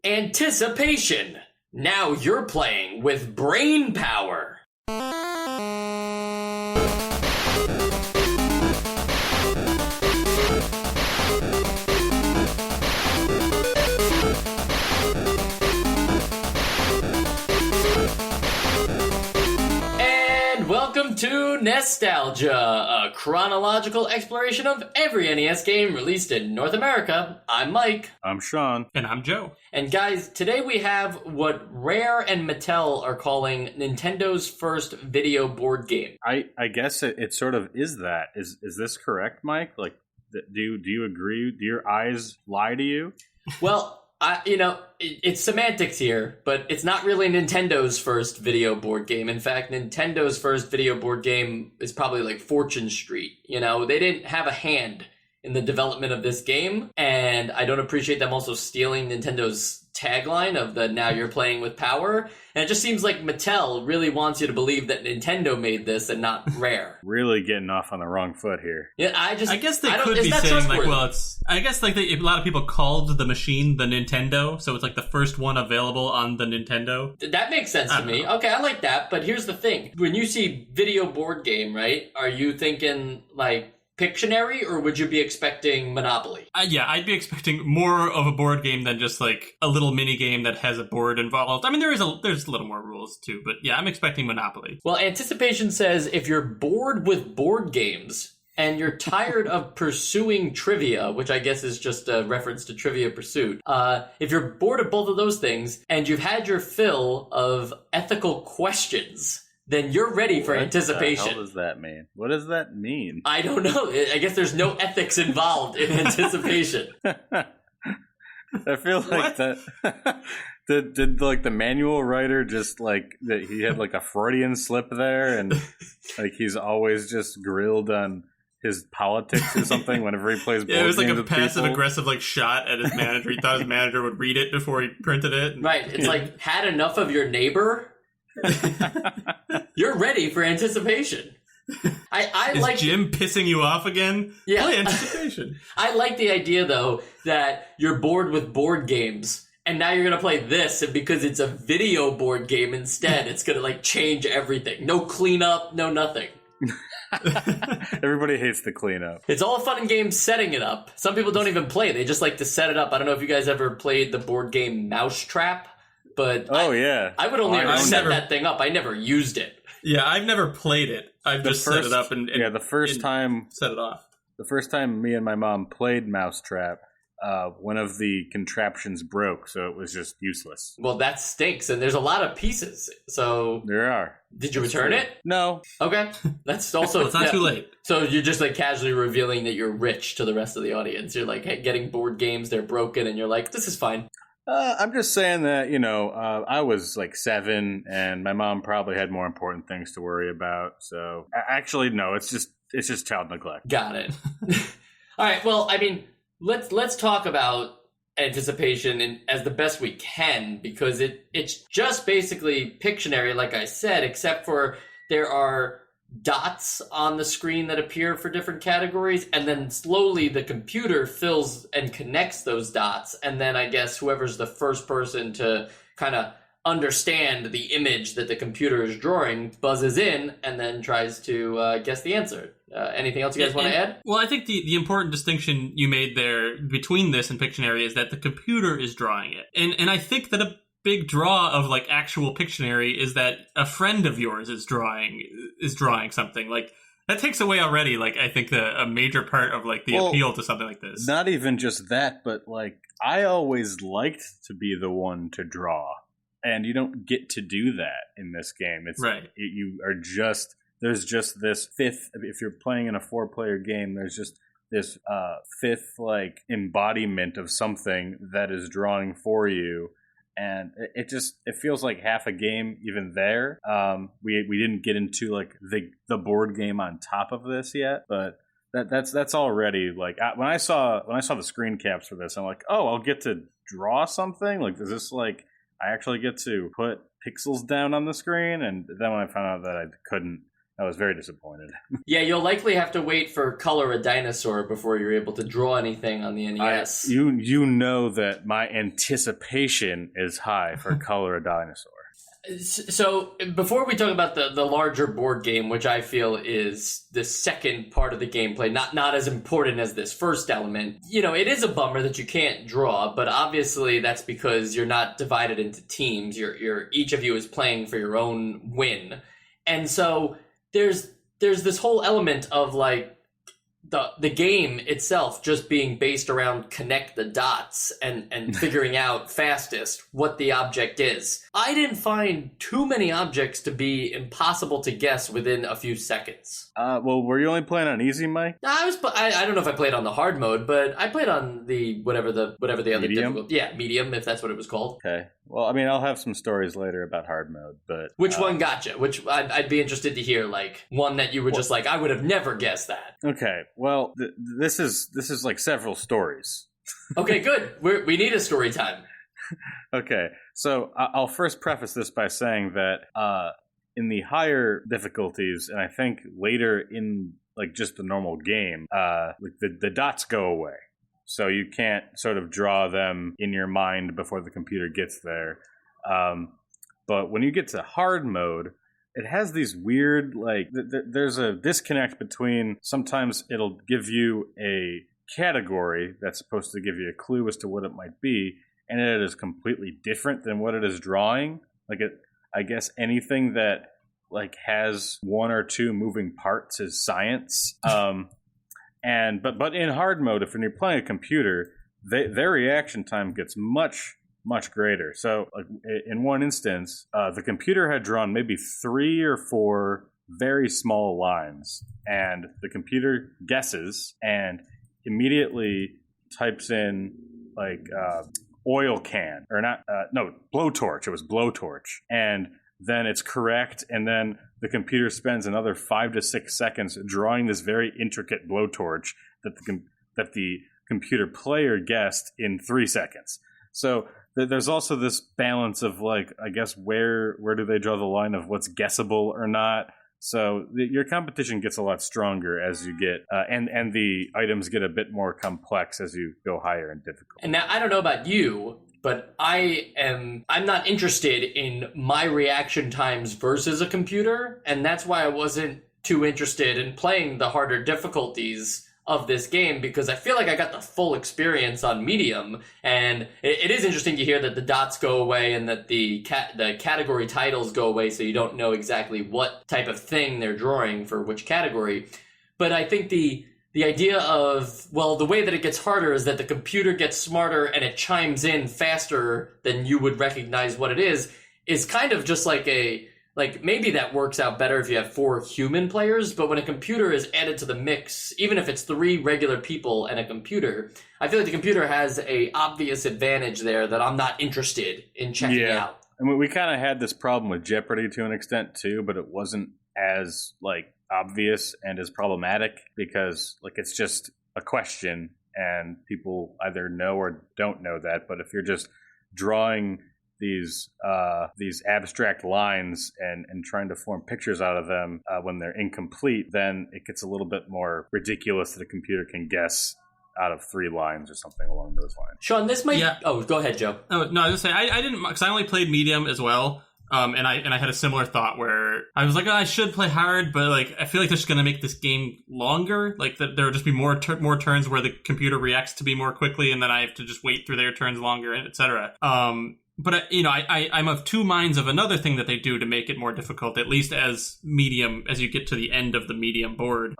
Anticipation. Now you're playing with brain power. Welcome to Nostalgia, a chronological exploration of every NES game released in North America. I'm Mike. I'm Sean. And I'm Joe. And guys, today we have what Rare and Mattel are calling Nintendo's first video board game. I guess it sort of is that. Is this correct, Mike? Like, do you agree? Do your eyes lie to you? Well, it's semantics here, but it's not really Nintendo's first video board game. In fact, Nintendo's first video board game is probably like Fortune Street. You know, they didn't have a hand in the development of this game, and I don't appreciate them also stealing Nintendo's tagline of the "now you're playing with power." And it just seems like Mattel really wants you to believe that Nintendo made this and not Rare. Really getting off on the wrong foot here. Yeah, I guess they could be saying like, well, I guess like a lot of people called the machine the Nintendo, so it's like the first one available on the Nintendo. That makes sense to me. Okay, I like that, but here's the thing: when you see video board game, right? Are you thinking like Pictionary, or would you be expecting Monopoly? Yeah, I'd be expecting more of a board game than just like a little mini game that has a board involved. I mean, there's a little more rules too, but yeah, I'm expecting Monopoly. Well, Anticipation says if you're bored with board games and you're tired of pursuing trivia, which I guess is just a reference to Trivia Pursuit, if you're bored of both of those things and you've had your fill of ethical questions, then you're ready for Anticipation. What does that mean? What does that mean? I don't know. I guess there's no ethics involved in Anticipation. I feel like that. Did like the manual writer just like that? He had like a Freudian slip there, and like he's always just grilled on his politics or something whenever he plays board games. Yeah, it was like a passive people. Aggressive like shot at his manager. He thought his manager would read it before he printed it. Right. It's like, had enough of your neighbor? You're ready for Anticipation. I Is like Jim pissing you off again? Yeah. Play Anticipation. I like the idea though that you're bored with board games and now you're gonna play this, and because it's a video board game instead, it's gonna like change everything. No cleanup, no nothing. Everybody hates the cleanup. It's all fun and games setting it up. Some people don't even play, they just like to set it up. I don't know if you guys ever played the board game Mousetrap. But I would only ever set that thing up. I never used it. Yeah, I've never played it. I've just set it up and the first time set it off. The first time me and my mom played Mousetrap, one of the contraptions broke, so it was just useless. Well, that stinks, and there's a lot of pieces. So there are. Did you return it? No. Okay, that's also well, it's not too late. So you're just like casually revealing that you're rich to the rest of the audience. You're like getting board games, they're broken, and you're like, this is fine. I'm just saying that, I was like 7 and my mom probably had more important things to worry about. So actually, no, it's just child neglect. Got it. All right. Well, I mean, let's talk about Anticipation as the best we can, because it's just basically Pictionary, like I said, except for there are dots on the screen that appear for different categories, and then slowly the computer fills and connects those dots, and then I guess whoever's the first person to kind of understand the image that the computer is drawing buzzes in and then tries to guess the answer. Anything else you guys want to add? Well, I think the important distinction you made there between this and Pictionary is that the computer is drawing it, and I think that a big draw of like actual Pictionary is that a friend of yours is drawing something. Like that takes away already, like I think a major part of like the appeal to something like this. Not even just that, but like I always liked to be the one to draw, and you don't get to do that in this game. It's right. There's just this fifth. If you're playing in a 4-player game, there's just this fifth like embodiment of something that is drawing for you. And it feels like half a game even there. We didn't get into like the board game on top of this yet, but that's already like when I saw the screen caps for this, I'm like, oh, I'll get to draw something. Like, is this like I actually get to put pixels down on the screen? And then when I found out that I couldn't, I was very disappointed. Yeah, you'll likely have to wait for Color a Dinosaur before you're able to draw anything on the NES. You know that my anticipation is high for Color a Dinosaur. So before we talk about the larger board game, which I feel is the second part of the gameplay, not as important as this first element, it is a bummer that you can't draw, but obviously that's because you're not divided into teams. You're each of you is playing for your own win. And so there's this whole element of like the game itself just being based around connect the dots and figuring out fastest what the object is. I didn't find too many objects to be impossible to guess within a few seconds. Well, were you only playing on easy, Mike? I don't know if I played on the hard mode, but I played on the whatever the other medium? difficult. Yeah, medium, if that's what it was called. Okay. Well, I mean, I'll have some stories later about hard mode, but which one gotcha? Which I'd be interested to hear, like one that you were just like, I would have never guessed that. Okay. Well, this is like several stories. Okay, good. We need a story time. Okay, so I'll first preface this by saying that in the higher difficulties, and I think later in like just the normal game, like the dots go away. So you can't sort of draw them in your mind before the computer gets there. But when you get to hard mode, it has these weird, like, there's a disconnect between sometimes it'll give you a category that's supposed to give you a clue as to what it might be, and it is completely different than what it is drawing. Like, I guess anything that, like, has one or two moving parts is science. But in hard mode, if you're playing a computer, their reaction time gets much greater. So like, in one instance, the computer had drawn maybe 3 or 4 very small lines, and the computer guesses and immediately types in like oil can, or not, no, blowtorch. It was blowtorch. And then it's correct, and then the computer spends another 5 to 6 seconds drawing this very intricate blowtorch that the computer player guessed in 3 seconds. So there's also this balance of, like, I guess where do they draw the line of what's guessable or not. So your competition gets a lot stronger as you get, and the items get a bit more complex as you go higher in difficulty. And now I don't know about you, but I'm not interested in my reaction times versus a computer, and that's why I wasn't too interested in playing the harder difficulties of this game, because I feel like I got the full experience on medium, and it is interesting to hear that the dots go away and that the category titles go away, so you don't know exactly what type of thing they're drawing for which category. But I think the idea of, well, the way that it gets harder is that the computer gets smarter and it chimes in faster than you would recognize what it is kind of just like maybe that works out better if you have 4 human players, but when a computer is added to the mix, even if it's 3 regular people and a computer, I feel like the computer has a obvious advantage there that I'm not interested in checking out. I mean, we kind of had this problem with Jeopardy to an extent too, but it wasn't as, like, obvious and as problematic because, like, it's just a question and people either know or don't know that. But if you're just drawing these abstract lines and trying to form pictures out of them when they're incomplete, then it gets a little bit more ridiculous that a computer can guess out of 3 lines or something along those lines. Sean, this might... Yeah. Oh, go ahead, Joe. Oh, no, I was going to say, I didn't, because I only played medium as well. And I had a similar thought where I was like, I should play hard, but like I feel like they're just going to make this game longer. Like that there will just be more turns where the computer reacts to me more quickly, and then I have to just wait through their turns longer, and etc. But I'm of 2 minds of another thing that they do to make it more difficult, at least as medium, as you get to the end of the medium board,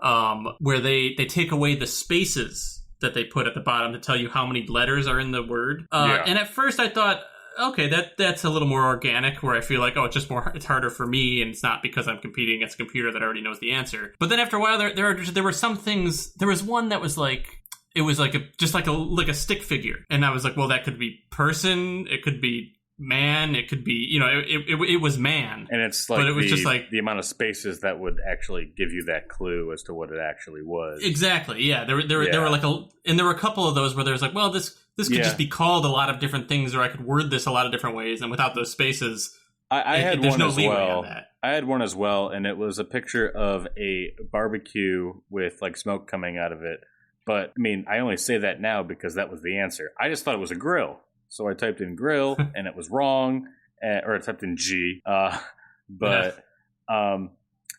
where they take away the spaces that they put at the bottom to tell you how many letters are in the word. And at first I thought, okay, that's a little more organic, where I feel like, it's harder for me, and it's not because I'm competing against a computer that already knows the answer. But then after a while, there were some things. There was one that was like, it was like a stick figure, and I was like, well, that could be person, it could be man, it could be, it was man, and it's like, but it was just like the amount of spaces that would actually give you that clue as to what it actually was. Exactly, yeah. There were like and there were a couple of those where there was like, well, this could just be called a lot of different things, or I could word this a lot of different ways, and without those spaces, I had There's one no as leeway well. on that. I had one as well, and it was a picture of a barbecue with like smoke coming out of it. But I mean, I only say that now because that was the answer. I just thought it was a grill, so I typed in grill, and it was wrong, or I typed in G. But I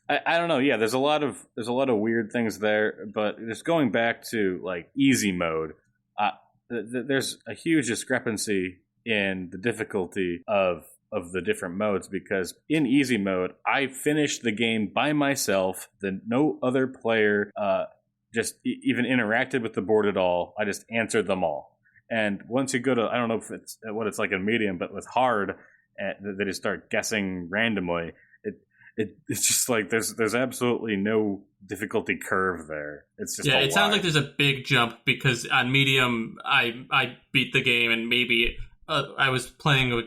don't know. Yeah, there's a lot of weird things there. But just going back to like easy mode, there's a huge discrepancy in the difficulty of the different modes, because in easy mode I finished the game by myself. No other player just even interacted with the board at all. I just answered them all. And once you go to, I don't know if it's what it's like in medium, but with hard, they just start guessing randomly. It's just like there's absolutely no difficulty curve there. It's just it sounds like there's a big jump, because on medium I beat the game, and maybe I was playing with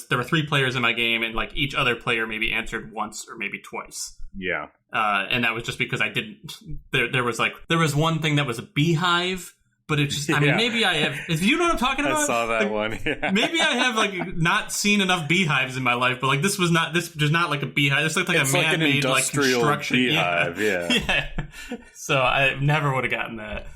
there were 3 players in my game, and like each other player maybe answered once or maybe twice. Yeah. And that was just because I didn't. There was one thing that was a beehive, but it just. I mean, maybe I have. If you know what I'm talking about, I saw that like, one. Yeah. Maybe I have like not seen enough beehives in my life, but like this was not. This was not like a beehive. This looked like it's a man-made like construction beehive. Yeah. Yeah. So I never would have gotten that.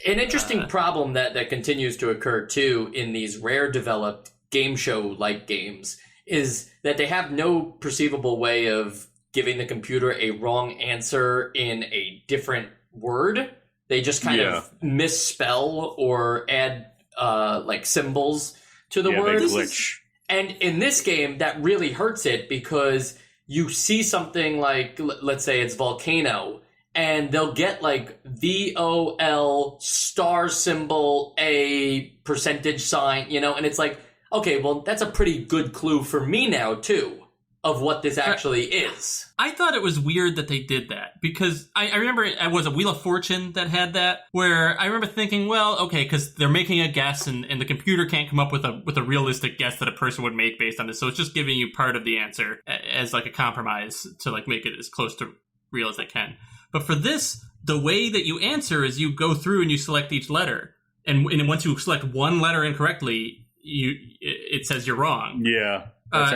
An interesting problem that continues to occur too in these rare developed game show like games is that they have no perceivable way of giving the computer a wrong answer in a different word. They just kind of misspell or add like symbols to the words. They glitch. And in this game, that really hurts it, because you see something like, let's say it's volcano, and they'll get like VOL star symbol a percentage sign, and it's like, okay, well, that's a pretty good clue for me now, too, of what this actually is. I thought it was weird that they did that, because I remember it was a Wheel of Fortune that had that, where I remember thinking, well, okay, because they're making a guess, and the computer can't come up with a realistic guess that a person would make based on this, so it's just giving you part of the answer as like a compromise to like make it as close to real as they can. But for this, the way that you answer is you go through and you select each letter, and once you select one letter incorrectly, it says you're wrong. Yeah.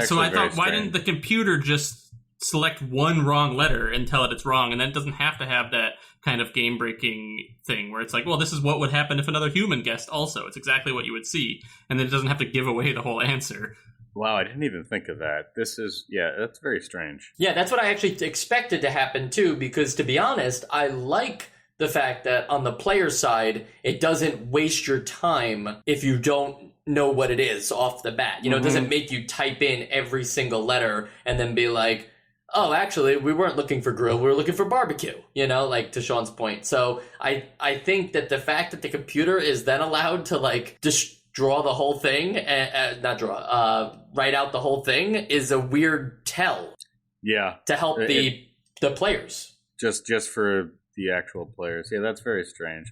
So I thought, why didn't the computer just select one wrong letter and tell it it's wrong? And then it doesn't have to have that kind of game-breaking thing where it's like, well, this is what would happen if another human guessed also. It's exactly what you would see. And then it doesn't have to give away the whole answer. Wow, I didn't even think of that. That's very strange. Yeah, that's what I actually expected to happen too, because to be honest, I like the fact that on the player side, it doesn't waste your time if you don't know what it is off the bat. It doesn't make you type in every single letter and then be like, oh, actually, we weren't looking for grill, we were looking for barbecue, like to Sean's point. So I think that the fact that the computer is then allowed to like just draw the whole thing, write out the whole thing is a weird tell. Yeah. To help the players. Just for the actual players. Yeah, that's very strange.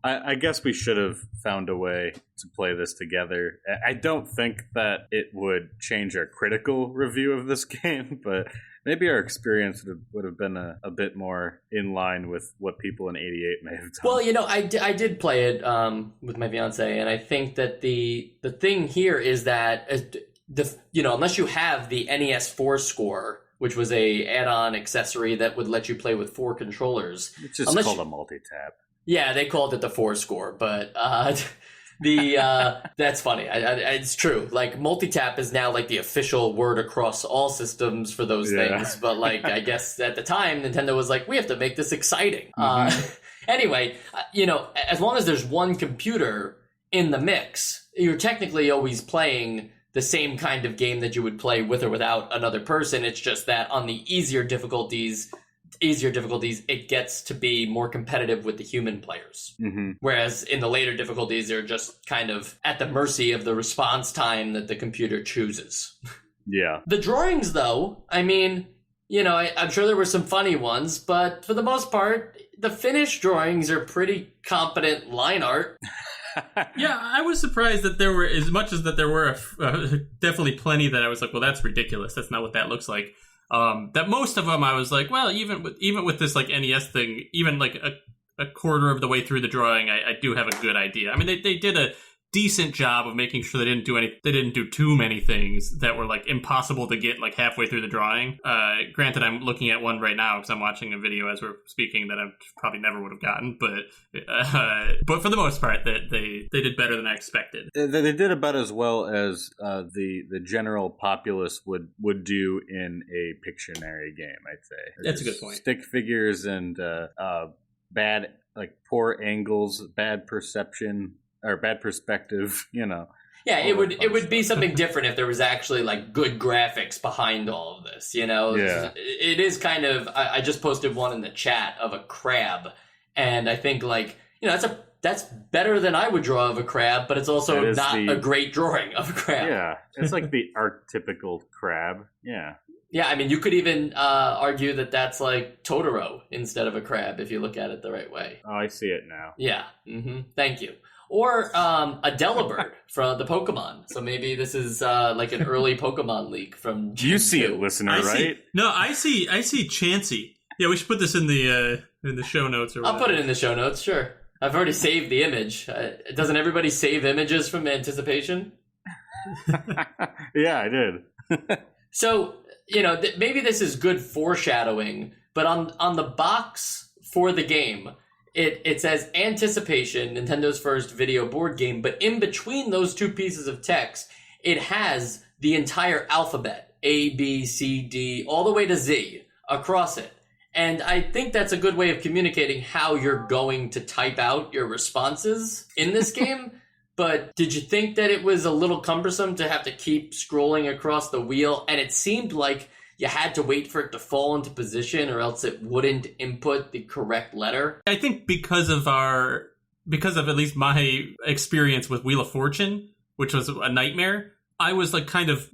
I guess we should have found a way to play this together. I don't think that it would change our critical review of this game, but maybe our experience would have been a bit more in line with what people in 88 may have done. Well, I did play it with my fiance, and I think that the thing here is that unless you have the NES 4 score, which was a add-on accessory that would let you play with 4 controllers. It's just called a multi-tap. Yeah, they called it the 4 score, but that's funny. It's true. Like, multi-tap is now like the official word across all systems for those things. But like, I guess at the time, Nintendo was like, we have to make this exciting. Anyway, as long as there's one computer in the mix, you're technically always playing the same kind of game that you would play with or without another person. It's just that on the easier difficulties, it gets to be more competitive with the human players. Whereas in the later difficulties, they're just kind of at the mercy of the response time that the computer chooses. Yeah. The drawings, though, I mean, I'm sure there were some funny ones, but for the most part, the finished drawings are pretty competent line art. Yeah, I was surprised that there were, as much as that there were definitely plenty that I was like, well, that's ridiculous. That's not what that looks like. That most of them I was like, well, even with this like NES thing, even like a quarter of the way through the drawing, I do have a good idea. I mean, they did decent job of making sure they didn't do too many things that were like impossible to get like halfway through the drawing. Granted, I'm looking at one right now because I'm watching a video as we're speaking that I probably never would have gotten, but for the most part, that they did better than I expected. They did about as well as the general populace would do in a Pictionary game, I'd say. That's a good point. Stick figures and bad, like poor angles, bad perception or bad perspective, you know. Yeah, it would be something different if there was actually like good graphics behind all of this, you know? Yeah. It is kind of, I just posted one in the chat of a crab, and I think like, you know, that's better than I would draw of a crab, but it's also not a great drawing of a crab. Yeah, it's like the archetypical crab, yeah. Yeah, I mean, you could even argue that that's like Totoro instead of a crab if you look at it the right way. Oh, I see it now. Yeah, thank you. Or a Delibird from the Pokemon. So maybe this is like an early Pokemon leak from Gen You see 2. it, listener, right? I see Chansey. Yeah, we should put this in the show notes. Or I'll put it in the show notes, sure. I've already saved the image. Doesn't everybody save images from anticipation? Yeah, I did. So, you know, maybe this is good foreshadowing, but on the box for the game, it says Anticipation, Nintendo's first video board game, but in between those two pieces of text, it has the entire alphabet, A, B, C, D, all the way to Z, across it. And I think that's a good way of communicating how you're going to type out your responses in this game. But did you think that it was a little cumbersome to have to keep scrolling across the wheel? And it seemed like you had to wait for it to fall into position or else it wouldn't input the correct letter. I think because of at least my experience with Wheel of Fortune, which was a nightmare, I was kind of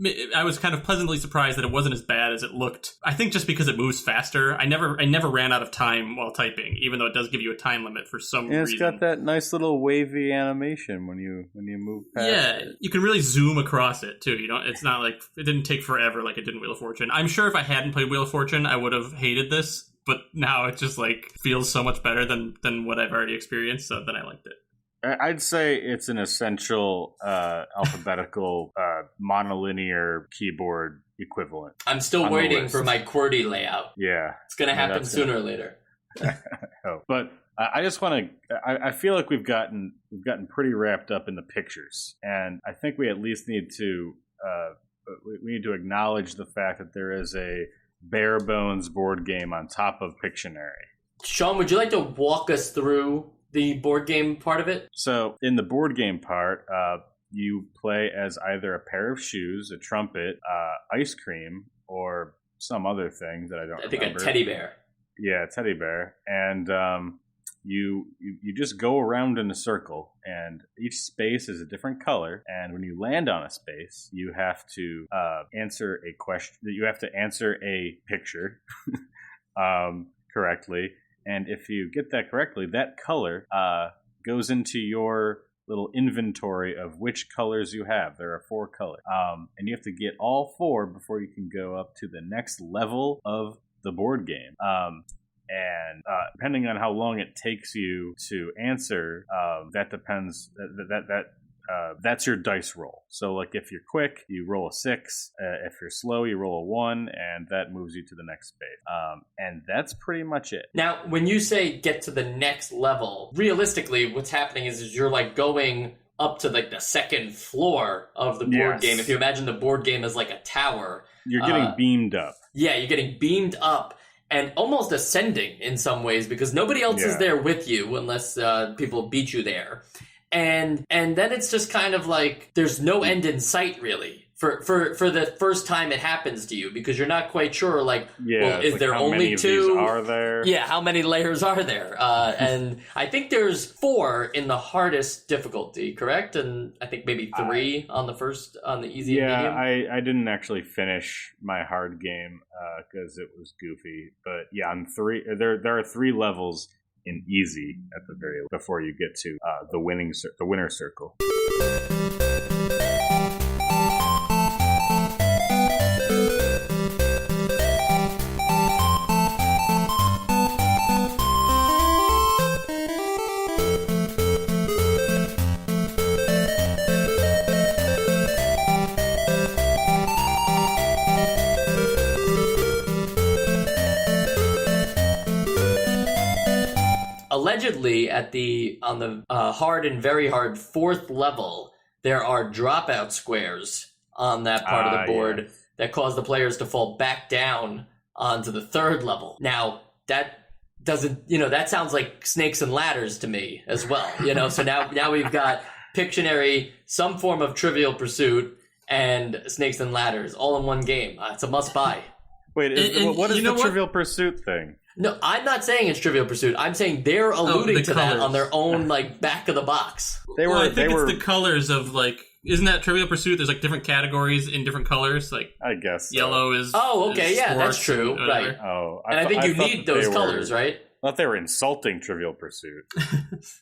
pleasantly surprised that it wasn't as bad as it looked. I think just because it moves faster. I never ran out of time while typing, even though it does give you a time limit for some reason. It's got that nice little wavy animation when you move past it. Yeah, you can really zoom across it too. It's not like it didn't take forever like it did in Wheel of Fortune. I'm sure if I hadn't played Wheel of Fortune, I would have hated this, but now it just like feels so much better than what I've already experienced, so then I liked it. I'd say it's an essential alphabetical monolinear keyboard equivalent. I'm still waiting for my QWERTY layout. Yeah. It's going to happen sooner or later. But I just want to. I feel like we've gotten pretty wrapped up in the pictures, and I think we at least need to acknowledge the fact that there is a bare bones board game on top of Pictionary. Sean, would you like to walk us through the board game part of it? So in the board game part, you play as either a pair of shoes, a trumpet, ice cream, or some other thing that I don't remember. I think a teddy bear. Yeah, a teddy bear. And you just go around in a circle, and each space is a different color. And when you land on a space, you have to answer a question. You have to answer a picture correctly. And if you get that correctly, that color goes into your little inventory of which colors you have. There are 4 colors. And you have to get all 4 before you can go up to the next level of the board game. And depending on how long it takes you to answer, that depends. That's your dice roll. So, like, if you're quick, you roll a 6. If you're slow, you roll a 1, and that moves you to the next space. And that's pretty much it. Now, when you say get to the next level, realistically, what's happening is you're, like, going up to, like, the second floor of the board game. If you imagine the board game as, like, a tower. You're getting beamed up. Yeah, you're getting beamed up. And almost ascending in some ways, because nobody else is there with you unless people beat you there. And then it's just kind of like there's no end in sight, really, for the first time it happens to you, because you're not quite sure, like, well, is there only 2? Are there? Yeah, how many layers are there? And I think there's 4 in the hardest difficulty, correct? And I think maybe 3 on the easy and medium. Yeah, I didn't actually finish my hard game because it was goofy. But yeah, on 3, there are 3 levels in easy at the very before you get to the winner circle. allegedly on the hard and very hard 4th level, there are dropout squares on that part of the board that cause the players to fall back down onto the 3rd level. Now, that doesn't, that sounds like snakes and ladders to me as well. So now we've got Pictionary, some form of Trivial Pursuit, and Snakes and Ladders all in one game. It's a must buy. Wait, what is the Trivial Pursuit thing? No, I'm not saying it's Trivial Pursuit. I'm saying they're alluding to that on their own, back of the box. I think it's the colors of, isn't that Trivial Pursuit? There's, different categories in different colors. I guess so. Yellow is... Oh, okay, yeah, that's true. Right. Oh, I think you need those colors, right? I thought they were insulting Trivial Pursuit.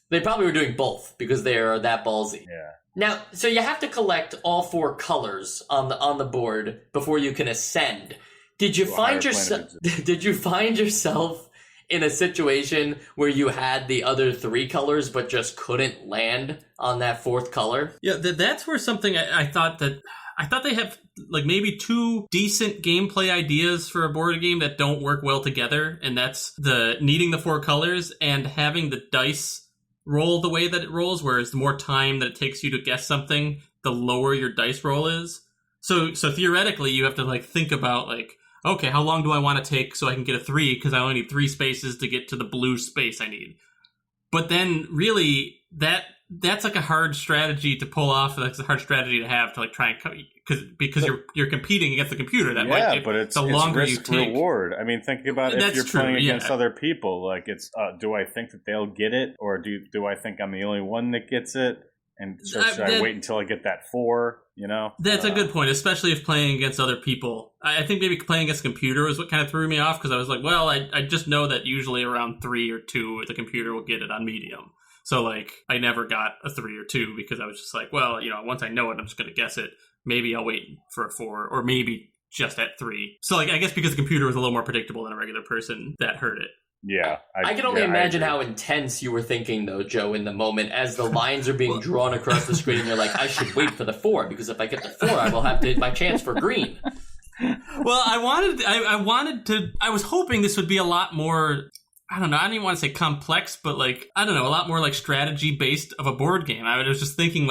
They probably were doing both because they are that ballsy. Yeah. Now, so you have to collect all 4 colors on the board before you can ascend. Did you find yourself in a situation where you had the other 3 colors but just couldn't land on that 4th color? Yeah, that's where something I thought they have maybe 2 decent gameplay ideas for a board game that don't work well together, and that's the needing the 4 colors and having the dice roll the way that it rolls, whereas the more time that it takes you to guess something, the lower your dice roll is. So theoretically, you have to think about okay, how long do I want to take so I can get a 3 because I only need 3 spaces to get to the blue space I need. But then really that's a hard strategy to pull off. That's a hard strategy to have to try and because you're competing against the computer. But it's risk reward. I mean, think about if you're playing against other people. It's do I think that they'll get it, or do I think I'm the only one that gets it? And so should I wait until I get that 4? That's a good point, especially if playing against other people. I think maybe playing against a computer was what kind of threw me off, because I was I just know that usually around 3 or 2, the computer will get it on medium. So, I never got a 3 or 2 because I was just once I know it, I'm just going to guess it. Maybe I'll wait for a 4, or maybe just at 3. So, I guess because the computer was a little more predictable than a regular person, that hurt it. Yeah. I can only imagine how intense you were thinking, though, Joe, in the moment as the lines are being drawn across the screen. And you're like, I should wait for the 4, because if I get the 4, I will have my chance for green. Well, I was hoping this would be a lot more, I don't know, I don't even want to say complex, but a lot more strategy based of a board game. I was just thinking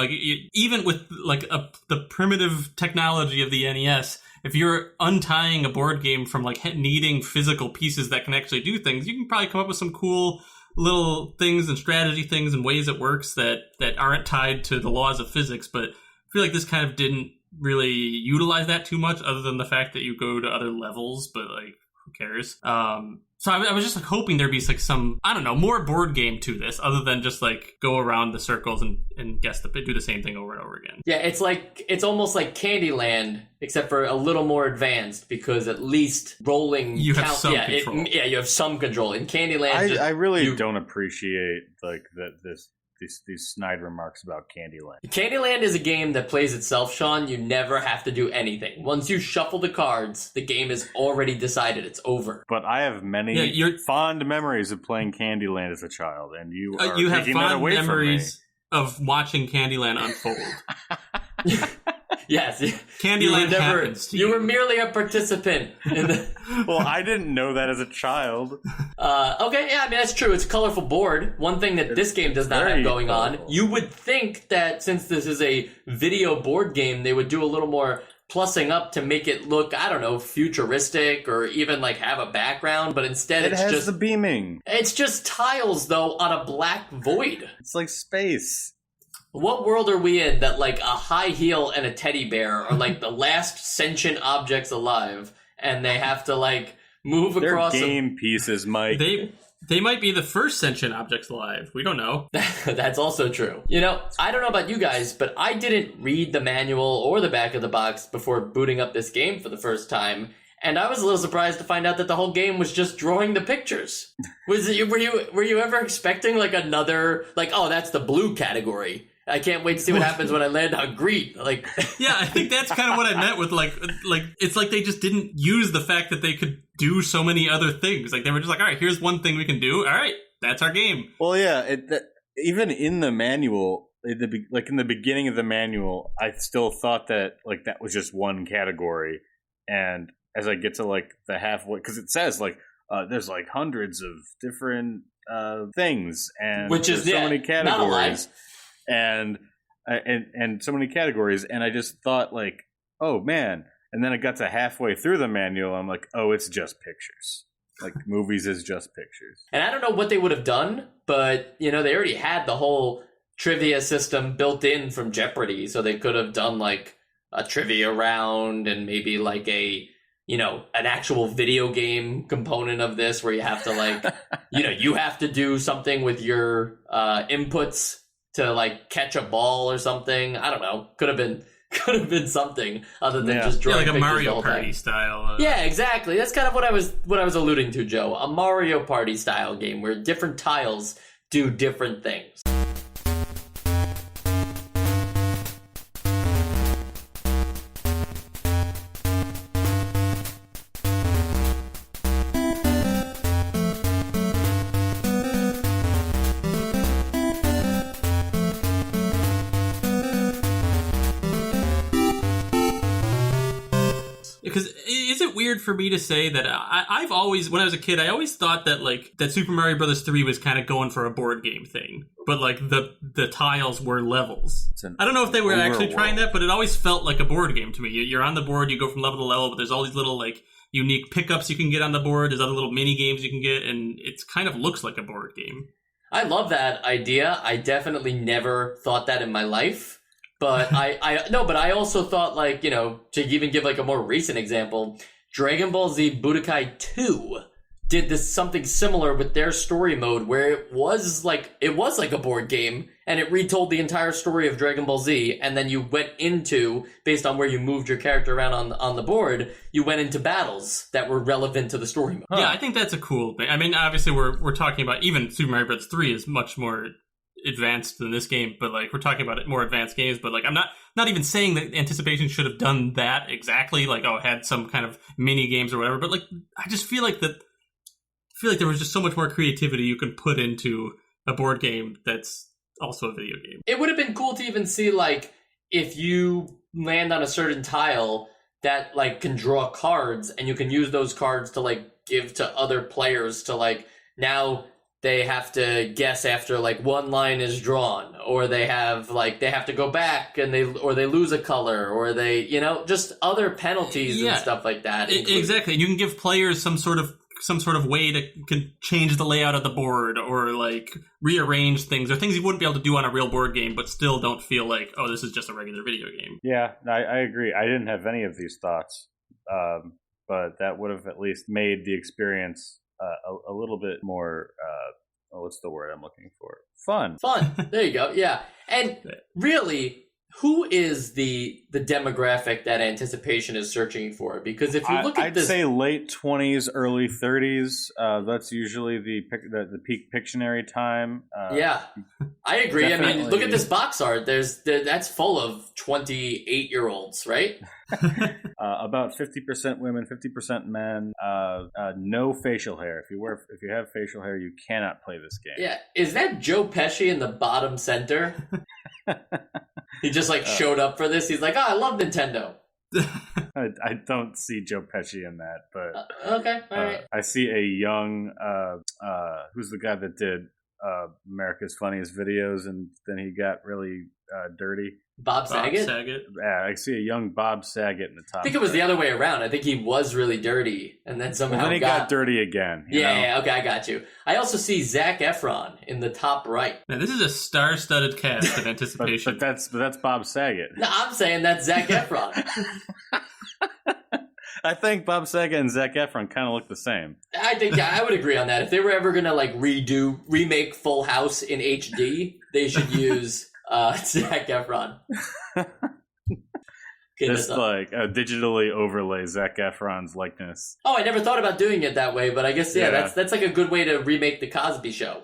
even with the primitive technology of the NES, if you're untying a board game from needing physical pieces that can actually do things, you can probably come up with some cool little things and strategy things and ways it works that aren't tied to the laws of physics. But I feel like this kind of didn't really utilize that too much, other than the fact that you go to other levels, but who cares? So I was just hoping there'd be some, I don't know, more board game to this, other than just go around the circles and guess do the same thing over and over again. Yeah, it's almost like Candyland, except for a little more advanced, because at least rolling you have some control. You have some control. In Candyland, I really don't appreciate these snide remarks about Candyland. Candyland is a game that plays itself, Sean. You never have to do anything. Once you shuffle the cards, the game is already decided. It's over. But I have many fond memories of playing Candyland as a child, and you are you have taking that fond away memories of watching Candyland unfold. Yes, Candyland happens to you. You were merely a participant in the... Well, I didn't know that as a child. Okay, yeah, I mean, that's true. It's a colorful board. One thing that this game does not have going on, you would think that since this is a video board game, they would do a little more plussing up to make it look, I don't know, futuristic, or even have a background, but instead it has the beaming. It's just tiles, though, on a black void. It's like space. What world are we in that a high heel and a teddy bear are the last sentient objects alive, and they have to move across? They're game pieces, Mike. They might be the first sentient objects alive. We don't know. That's also true. I don't know about you guys, but I didn't read the manual or the back of the box before booting up this game for the first time. And I was a little surprised to find out that the whole game was just drawing the pictures. Were you ever expecting another oh, that's the blue category? I can't wait to see what happens when I land on green. Yeah, I think that's kind of what I meant with it's they just didn't use the fact that they could do so many other things. They were just all right, here's one thing we can do. All right, that's our game. Well, yeah, even in the manual, in the beginning of the manual, I still thought that that was just one category. And as I get to the halfway, because it says there's hundreds of different things, and which is so many categories, and so many categories, and I just thought like, oh man, and then I got to halfway through the manual, I'm like, oh, it's just pictures. Like movies is just pictures. And I don't know what they would have done, but they already had the whole trivia system built in from Jeopardy, so they could have done like a trivia round and maybe like an actual video game component of this where you have to like, you have to do something with your inputs to like catch a ball or something. I don't know. Could have been something other than just drawing like a pictures Mario Party style. Yeah, exactly. That's kind of what I was alluding to, Joe. A Mario Party style game where different tiles do different things. Because is it weird for me to say that I've always, when I was a kid, I always thought that like that Super Mario Brothers 3 was kind of going for a board game thing, but like the tiles were levels. I don't know if they were actually trying that, but it always felt like a board game to me. You're on the board, you go from level to level, but there's all these little like unique pickups you can get on the board. There's other little mini games you can get, and it kind of looks like a board game. I love that idea. I definitely never thought that in my life. But I also thought, like, to even give like a more recent example, Dragon Ball Z Budokai 2 did this something similar with their story mode where it was like a board game and it retold the entire story of Dragon Ball Z, and then you went into, based on where you moved your character around on the board, you went into battles that were relevant to the story mode. Yeah, I think that's a cool thing. I mean, obviously we're talking about, even Super Mario Bros. 3 is much more advanced than this game, but like we're talking about more advanced games, but like I'm not even saying that Anticipation should have done that exactly, like had some kind of mini games or whatever, but like I just feel like there was just so much more creativity you can put into a board game that's also a video game. It would have been cool to even see like if you land on a certain tile that like can draw cards, and you can use those cards to like give to other players to like, now they have to guess after like one line is drawn, or they have to go back and they lose a color, or they, just other penalties and stuff like that. Exactly. You can give players some sort of way to change the layout of the board, or like rearrange things, or things you wouldn't be able to do on a real board game, but still don't feel like, oh, this is just a regular video game. Yeah, I agree. I didn't have any of these thoughts, but that would have at least made the experience a little bit more, what's the word I'm looking for? Fun. There you go. Yeah. And really, who is the demographic that Anticipation is searching for? Because if you look at this, I'd say late 20s, early 30s. That's usually the peak Pictionary time. Yeah, I agree. I mean, look at this box art. That's full of 28-year-olds, right? About 50% women, 50% men. No facial hair. If you have facial hair, you cannot play this game. Yeah, is that Joe Pesci in the bottom center? He just showed up for this. He's like, I love Nintendo. I don't see Joe Pesci in that, but okay, all right. I see a young who's the guy that did America's Funniest Videos, and then he got really dirty. Bob Saget? Yeah, I see a young Bob Saget in the top. I think it was the other way around. I think he was really dirty, and then somehow then he got dirty again. Yeah, okay, I got you. I also see Zac Efron in the top right. Now, this is a star-studded cast of Anticipation. but that's Bob Saget. No, I'm saying that's Zac Efron. I think Bob Saget and Zac Efron kind of look the same. I think I would agree on that. If they were ever gonna remake Full House in HD, they should use Zac Efron. Just digitally overlay Zac Efron's likeness. Oh, I never thought about doing it that way, but I guess that's like a good way to remake the Cosby Show.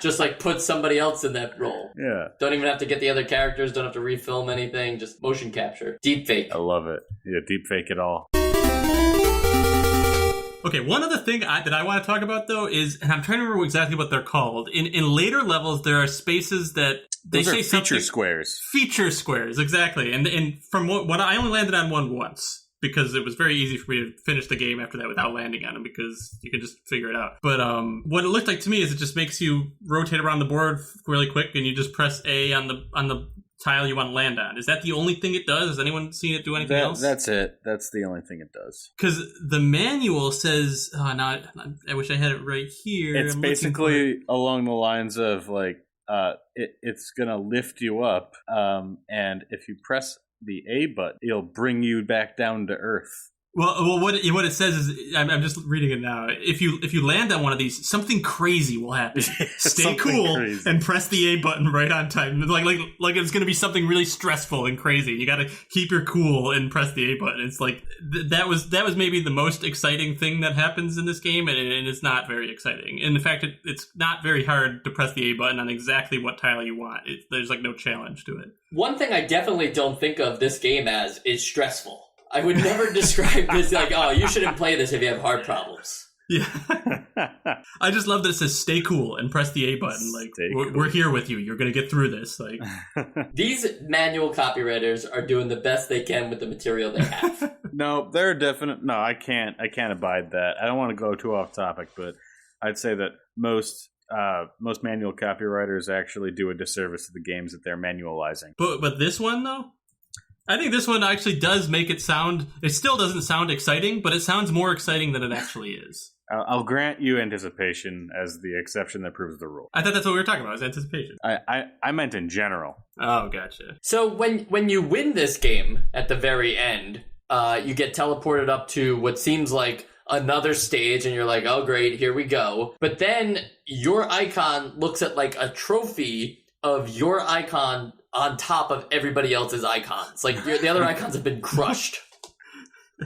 Just put somebody else in that role. Yeah. Don't even have to get the other characters, don't have to refilm anything, just motion capture. Deep fake. I love it. Yeah, deep fake it all. Okay, one other thing that I want to talk about, though, is, and I'm trying to remember exactly what they're called. In later levels, there are spaces that they say feature squares. Feature squares, exactly. And from what I only landed on one once. because it was very easy for me to finish the game after that without landing on them because you could just figure it out. But what it looked like to me is it just makes you rotate around the board really quick, and you just press A on the tile you want to land on. Is that the only thing it does? Has anyone seen it do anything else? That's it. That's the only thing it does. Because the manual says, I wish I had it right here. It's basically along the lines of like, it's going to lift you up, and if you press the A button, it'll bring you back down to earth. Well, what it says is, I'm just reading it now. If you land on one of these, something crazy will happen. Stay cool crazy. And press the A button right on time. Like it's going to be something really stressful and crazy. You got to keep your cool and press the A button. It's like that was maybe the most exciting thing that happens in this game, and it's not very exciting. And in fact, it's not very hard to press the A button on exactly what tile you want. There's like no challenge to it. One thing I definitely don't think of this game as is stressful. I would never describe this like, oh, you shouldn't play this if you have heart problems. Yeah. I just love that it says stay cool and press the A button. Like, we're here with you. You're going to get through this. Like, these manual copywriters are doing the best they can with the material they have. No, they're definite. No, I can't abide that. I don't want to go too off topic, but I'd say that most manual copywriters actually do a disservice to the games that they're manualizing. But this one, though? I think this one actually does make it sound... It still doesn't sound exciting, but it sounds more exciting than it actually is. I'll grant you anticipation as the exception that proves the rule. I thought that's what we were talking about, was anticipation. I meant in general. Oh, gotcha. So when you win this game at the very end, you get teleported up to what seems like another stage, and you're like, oh, great, here we go. But then your icon looks at like a trophy of your icon on top of everybody else's icons. Like, the other icons have been crushed.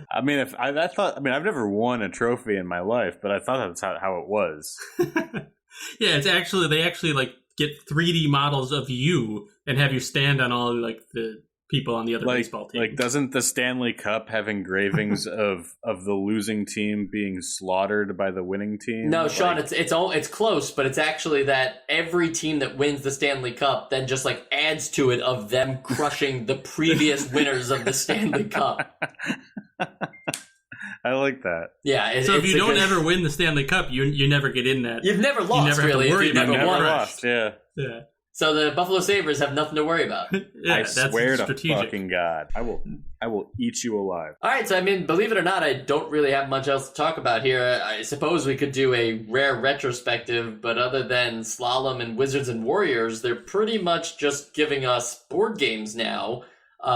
I mean, I've never won a trophy in my life, but I thought that's how it was. Yeah, they actually like get 3D models of you and have you stand on all like the people on the other baseball team. Like, doesn't the Stanley Cup have engravings of the losing team being slaughtered by the winning team? No, Sean, it's close, but it's actually that every team that wins the Stanley Cup then just like adds to it of them crushing the previous winners of the Stanley Cup. I like that. Yeah. So if you don't ever win the Stanley Cup, you never get in that. You've never lost, really. You've never won. Lost, yeah. Yeah. So the Buffalo Sabres have nothing to worry about. Yeah, I swear to fucking God, I will eat you alive. All right, so I mean, believe it or not, I don't really have much else to talk about here. I suppose we could do a rare retrospective, but other than Slalom and Wizards and Warriors, they're pretty much just giving us board games now. They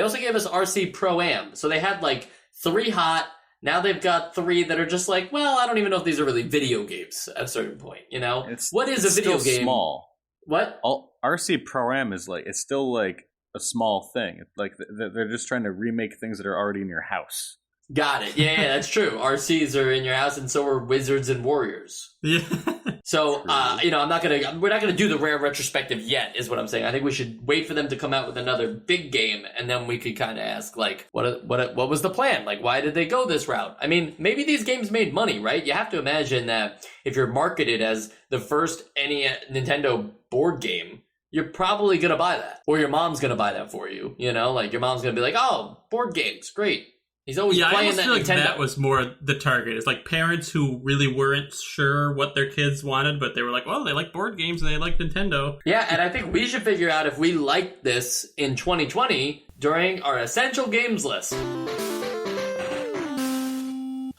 also gave us RC Pro-Am. So they had like 3 hot. Now they've got 3 that are just like, well, I don't even know if these are really video games at a certain point, you know? What is a video game? Small. What? RC Pro-Am is like, it's still like a small thing. Like they're just trying to remake things that are already in your house. Got it. Yeah, that's true. RCs are in your house, and so are Wizards and Warriors. Yeah. So, we're not gonna do the rare retrospective yet, is what I'm saying. I think we should wait for them to come out with another big game, and then we could kind of ask, like, what was the plan? Like, why did they go this route? I mean, maybe these games made money, right? You have to imagine that if you're marketed as the first Nintendo board game, you're probably gonna buy that, or your mom's gonna buy that for you. You know, like your mom's gonna be like, "Oh, board games, great." He's always playing that Nintendo. Like that was more the target. It's like parents who really weren't sure what their kids wanted, but they were like, well, they like board games and they like Nintendo. Yeah, and I think we should figure out if we like this in 2020 during our essential games list.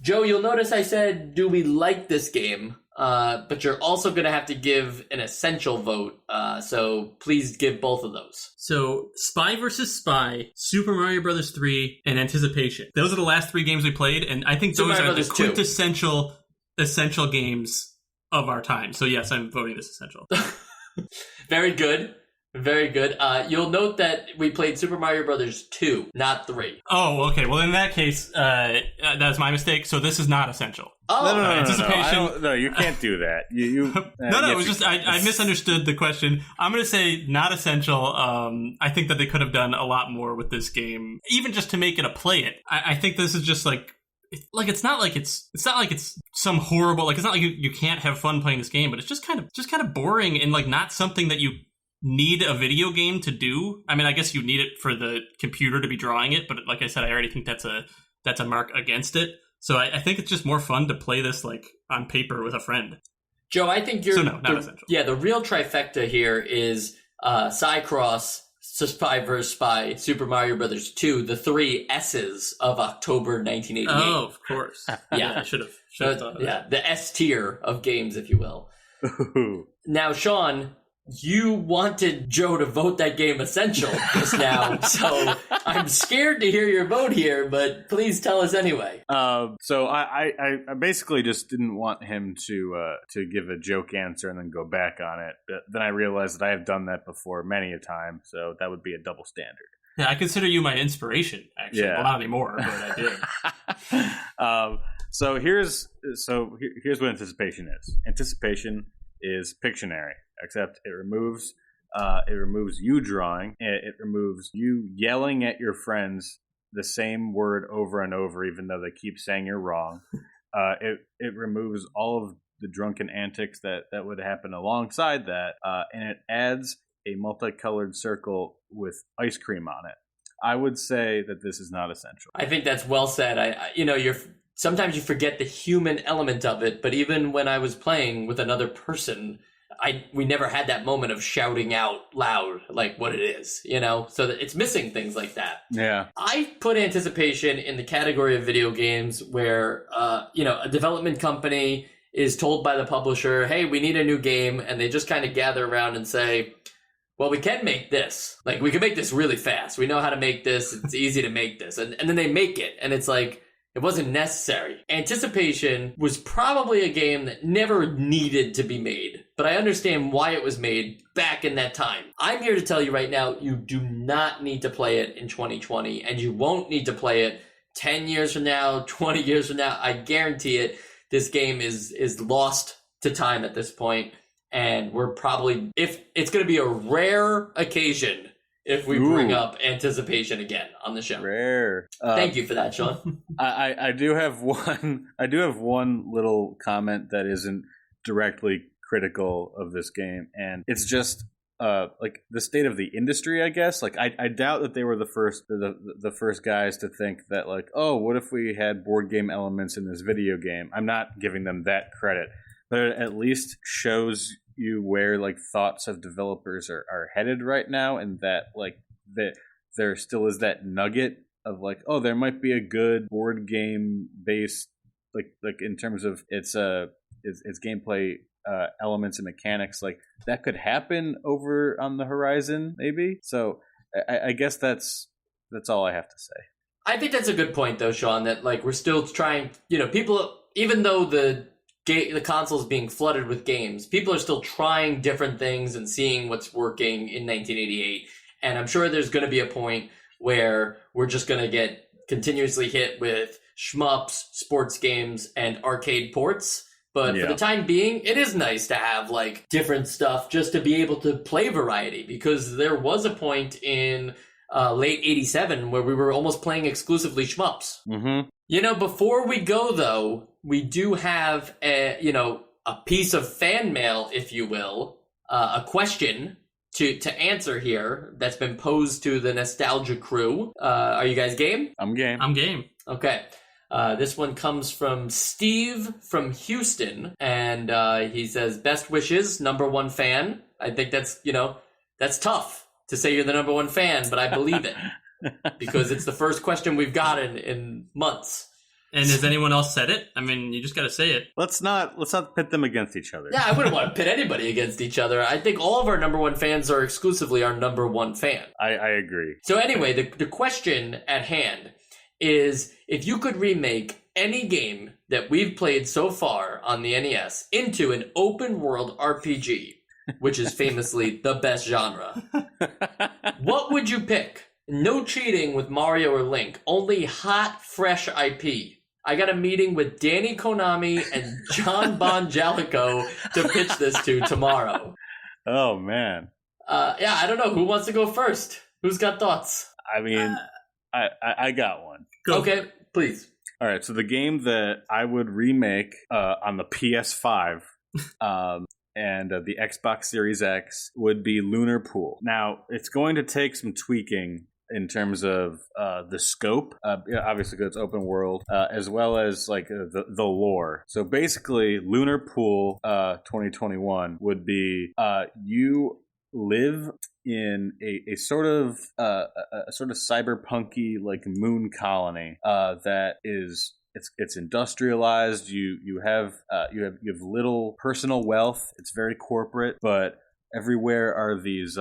Joe, you'll notice I said, do we like this game? But you're also going to have to give an essential vote, so please give both of those. So, Spy vs. Spy, Super Mario Bros. 3, and Anticipation. Those are the last 3 games we played, and I think those are the quintessential essential games of our time. So yes, I'm voting this essential. Very good. Very good. You'll note that we played Super Mario Brothers 2, not 3. Oh, okay. Well, in that case, that was my mistake. So this is not essential. Oh, no, Anticipation. No, you can't do that. No, it was just I misunderstood the question. I'm going to say not essential. I think that they could have done a lot more with this game, even just to make it a play it. I think this is just it's not like it's some horrible, like it's not like you can't have fun playing this game, but it's just kind of boring and like not something that you need a video game to do. I mean, I guess you need it for the computer to be drawing it, but like I said, I already think that's a mark against it. So I think it's just more fun to play this like on paper with a friend. Joe, I think you're... So no, not essential. Yeah, the real trifecta here is Cycross, Spy vs. Spy, Super Mario Brothers 2, the 3 S's of October 1988. Oh, of course. Yeah. I should have thought of that. Yeah, the S tier of games, if you will. Now, Sean, you wanted Joe to vote that game essential just now, so I'm scared to hear your vote here, but please tell us anyway. So I basically just didn't want him to give a joke answer and then go back on it. But then I realized that I have done that before many a time, so that would be a double standard. Yeah, I consider you my inspiration, actually. Yeah. Well, not anymore, but I did. So here's what anticipation is. Anticipation is Pictionary, except it removes you drawing. It removes you yelling at your friends the same word over and over, even though they keep saying you're wrong. It removes all of the drunken antics that would happen alongside that, and it adds a multicolored circle with ice cream on it. I would say that this is not essential. I think that's well said. Sometimes you forget the human element of it, but even when I was playing with another person, we never had that moment of shouting out loud like what it is, so that it's missing things like that. Yeah. I put anticipation in the category of video games where, a development company is told by the publisher, hey, we need a new game. And they just kind of gather around and say, well, we can make this. Like, we can make this really fast. We know how to make this. It's easy to make this. And then they make it. And it's like, it wasn't necessary. Anticipation was probably a game that never needed to be made, but I understand why it was made back in that time. I'm here to tell you right now, you do not need to play it in 2020, and you won't need to play it 10 years from now, 20 years from now. I guarantee it. This game is lost to time at this point, and we're probably, if it's going to be a rare occasion if we bring up anticipation again on the show. Rare. Thank you for that, Sean. I do have one little comment that isn't directly critical of this game, and it's just like the state of the industry, I guess. Like I doubt that they were the first guys to think that, like, oh, what if we had board game elements in this video game? I'm not giving them that credit, but it at least shows you where like thoughts of developers are headed right now, and that like that there still is that nugget of like, oh, there might be a good board game based like in terms of its gameplay elements and mechanics, like that could happen over on the horizon maybe. So I guess that's all I have to say. I think that's a good point though, Sean, that like we're still trying, people, even though the console's being flooded with games, people are still trying different things and seeing what's working in 1988. And I'm sure there's going to be a point where we're just going to get continuously hit with shmups, sports games, and arcade ports. But for the time being, it is nice to have like different stuff just to be able to play variety, because there was a point in late 87 where we were almost playing exclusively shmups. Mm-hmm. Before we go though, we do have a piece of fan mail, if you will, a question to answer here that's been posed to the Nostalgia crew. Are you guys game? I'm game. I'm game. Okay. This one comes from Steve from Houston, and he says, best wishes, #1 fan. I think that's tough to say you're the #1 fan, but I believe it because it's the first question we've gotten in months. And has anyone else said it? I mean, you just got to say it. Let's not pit them against each other. Yeah, I wouldn't want to pit anybody against each other. I think all of our #1 fans are exclusively our #1 fan. I agree. So anyway, the question at hand is, if you could remake any game that we've played so far on the NES into an open world RPG, which is famously the best genre, what would you pick? No cheating with Mario or Link, only hot, fresh IP. I got a meeting with Danny Konami and John Bonjalico to pitch this to tomorrow. Oh, man. I don't know. Who wants to go first? Who's got thoughts? I mean, I got one. Go. Okay, please. All right, so the game that I would remake on the PS5 and the Xbox Series X would be Lunar Pool. Now, it's going to take some tweaking in terms of the scope, obviously because it's open world, as well as like the lore. So basically, Lunar Pool 2021 would be you live in a sort of cyberpunky like moon colony that is. It's industrialized. You have little personal wealth. It's very corporate, but everywhere are these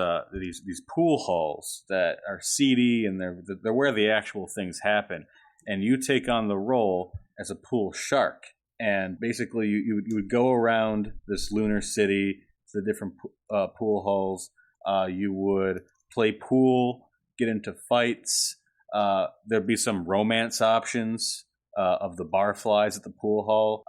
pool halls that are seedy, and they're where the actual things happen. And you take on the role as a pool shark, and basically you would go around this lunar city, the different pool halls. You would play pool, get into fights. There'd be some romance options. Of the barflies at the pool hall,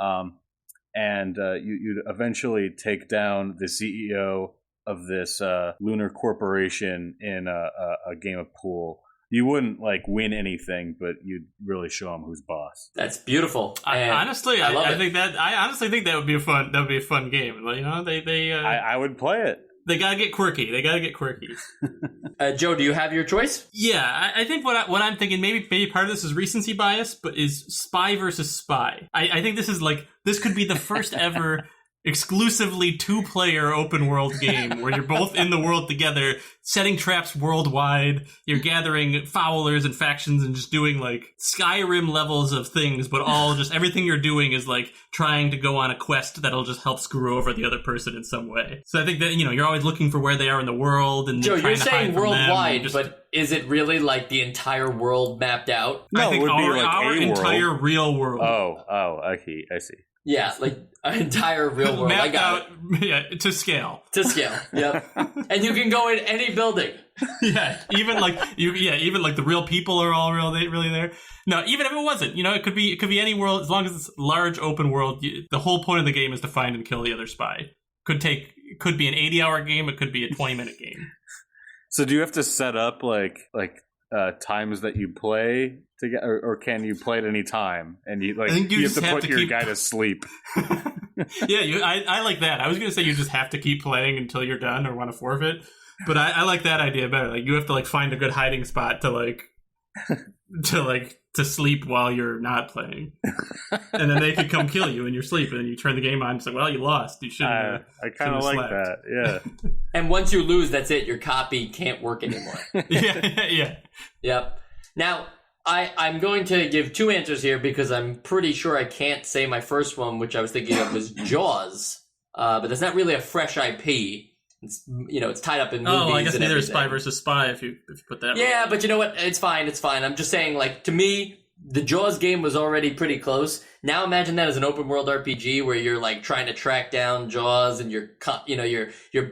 and you'd eventually take down the CEO of this lunar corporation in a game of pool. You wouldn't like win anything, but you'd really show him who's boss. That's beautiful. I honestly think that would be a fun game. You know, I would play it. They gotta get quirky. Joe, do you have your choice? Yeah, I think what I'm thinking, maybe part of this is recency bias, but is spy versus spy. I think this could be the first ever exclusively 2-player open world game where you're both in the world together, setting traps worldwide. You're gathering foulers and factions and just doing like Skyrim levels of things, but all just everything you're doing is like trying to go on a quest that'll just help screw over the other person in some way. So I think that, you're always looking for where they are in the world. And Joe, you're saying worldwide, just, but is it really like the entire world mapped out? No, I think it would be like our entire real world. Oh, I see. Yeah, like an entire real world. Mapped out, to scale. To scale, yep. And you can go in any building. Even the real people are all really there. No, even if it wasn't, it could be any world as long as it's large open world. The whole point of the game is to find and kill the other spy. Could be an 80-hour game. It could be a 20-minute game. So do you have to set up like times that you play together, or can you play at any time? And you have to put your guy to sleep. Yeah, I like that. I was gonna say you just have to keep playing until you're done or want to forfeit, but I like that idea better. Like you have to like find a good hiding spot to sleep while you're not playing, and then they could come kill you in your sleep, and then you turn the game on and say, "Well, you lost. You shouldn't." I kind of like that. Yeah. And once you lose, that's it. Your copy can't work anymore. Yeah. Yep. Now, I'm going to give two answers here because I'm pretty sure I can't say my first one, which I was thinking of was Jaws. But that's not really a fresh IP. It's it's tied up in movies. Oh, I guess and neither is everything. Spy versus Spy if you put that. Yeah, but you know what? It's fine. I'm just saying, like, to me, the Jaws game was already pretty close. Now imagine that as an open world RPG where you're like trying to track down Jaws and you're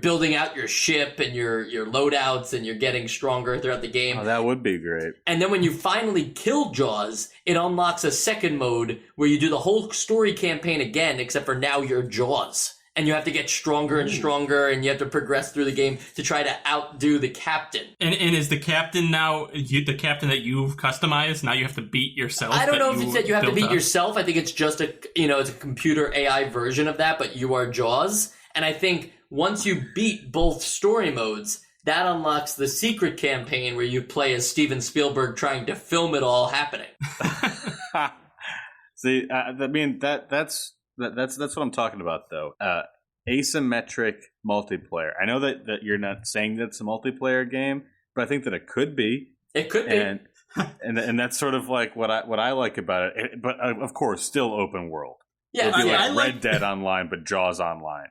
building out your ship and your loadouts and you're getting stronger throughout the game. Oh, that would be great. And then when you finally kill Jaws, it unlocks a second mode where you do the whole story campaign again, except for now you're Jaws. And you have to get stronger and stronger, and you have to progress through the game to try to outdo the captain. And is the captain now the captain that you've customized? Now you have to beat yourself. I don't know if it's that you have to beat yourself. I think it's just it's a computer AI version of that, but you are Jaws. And I think once you beat both story modes, that unlocks the secret campaign where you play as Steven Spielberg trying to film it all happening. See, I mean that's what I'm talking about, though. Asymmetric multiplayer. I know that you're not saying that it's a multiplayer game, but I think that it could be. It could be, and that's sort of like what I like about it. But of course, still open world. Yeah, it'd be like Red Dead Online, but Jaws Online.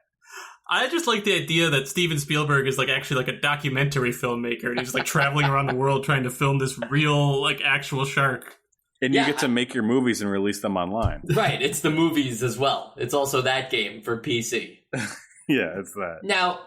I just like the idea that Steven Spielberg is like actually like a documentary filmmaker, and he's like traveling around the world trying to film this real, like, actual shark. And you get to make your movies and release them online. Right, it's the movies as well. It's also that game for PC. Yeah, it's that. Now,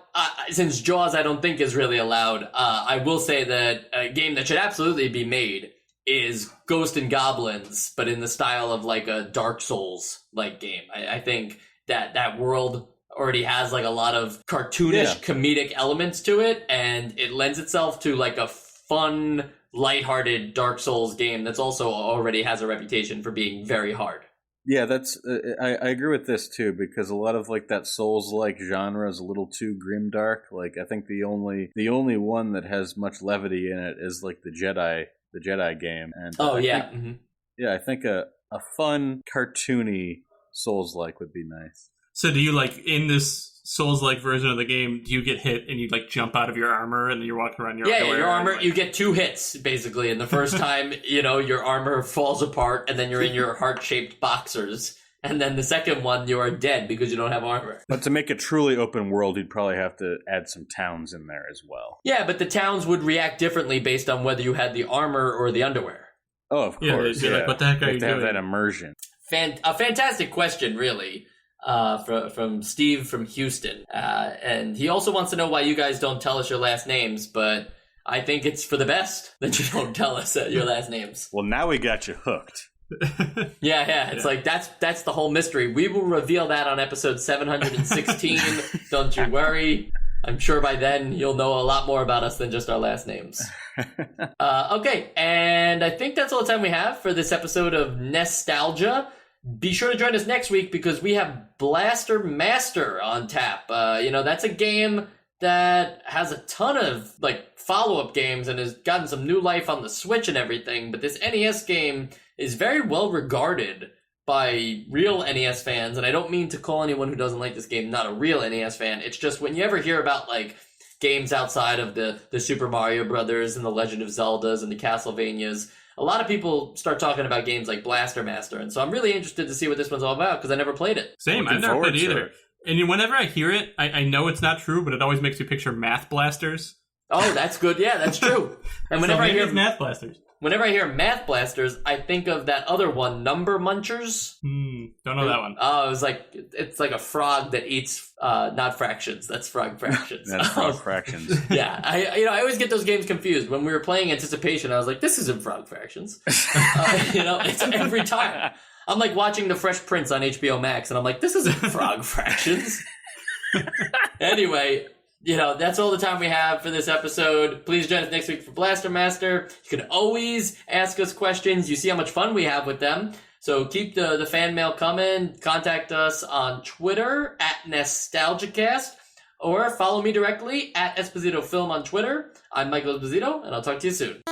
since Jaws I don't think is really allowed, I will say that a game that should absolutely be made is Ghost and Goblins, but in the style of like a Dark Souls-like game. I think that world already has like a lot of cartoonish, comedic elements to it, and it lends itself to like a fun, lighthearted Dark Souls game that's also already has a reputation for being very hard. Yeah, that's I agree with this too, because a lot of like that Souls-like genre is a little too grimdark. Like I think the only one that has much levity in it is like the Jedi game. And I think a fun cartoony Souls-like would be nice. So do you like in this Souls-like version of the game, do you get hit and you like jump out of your armor and then you're walking around your underwear? Yeah, your armor, like... you get 2 hits basically. And the first time, your armor falls apart and then you're in your heart-shaped boxers. And then the second one, you are dead because you don't have armor. But to make it truly open world, you'd probably have to add some towns in there as well. Yeah, but the towns would react differently based on whether you had the armor or the underwear. Oh, of course. Yeah, like, what the heck are you doing? Have that immersion. A fantastic question, really. From Steve from Houston. And he also wants to know why you guys don't tell us your last names, but I think it's for the best that you don't tell us your last names. Well, now we got you hooked. Yeah. It's like, that's the whole mystery. We will reveal that on episode 716. Don't you worry. I'm sure by then you'll know a lot more about us than just our last names. Okay, and I think that's all the time we have for this episode of Nostalgia. Be sure to join us next week because we have Blaster Master on tap. That's a game that has a ton of follow-up games and has gotten some new life on the Switch and everything. But this NES game is very well regarded by real NES fans, and I don't mean to call anyone who doesn't like this game not a real NES fan. It's just when you ever hear about games outside of the Super Mario Brothers and the Legend of Zeldas and the Castlevanias, a lot of people start talking about games like Blaster Master, and so I'm really interested to see what this one's all about because I never played it. Same, I've never played either. And whenever I hear it, I know it's not true, but it always makes me picture math blasters. Oh, that's good. Yeah, that's true. And whenever I hear math blasters, whenever I hear math blasters, I think of that other one, Number Munchers. Don't know that one. Oh, it's like a frog that eats not fractions. That's frog fractions. That's frog fractions. Yeah, I always get those games confused. When we were playing Anticipation, I was like, this isn't frog fractions. It's every time. I'm like watching The Fresh Prince on HBO Max, and I'm like, this isn't frog fractions. Anyway, that's all the time we have for this episode. Please join us next week for Blaster Master. You can always ask us questions. You see how much fun we have with them. So keep the fan mail coming. Contact us on Twitter @NostalgiaCast or follow me directly @EspositoFilm on Twitter. I'm Michael Esposito, and I'll talk to you soon.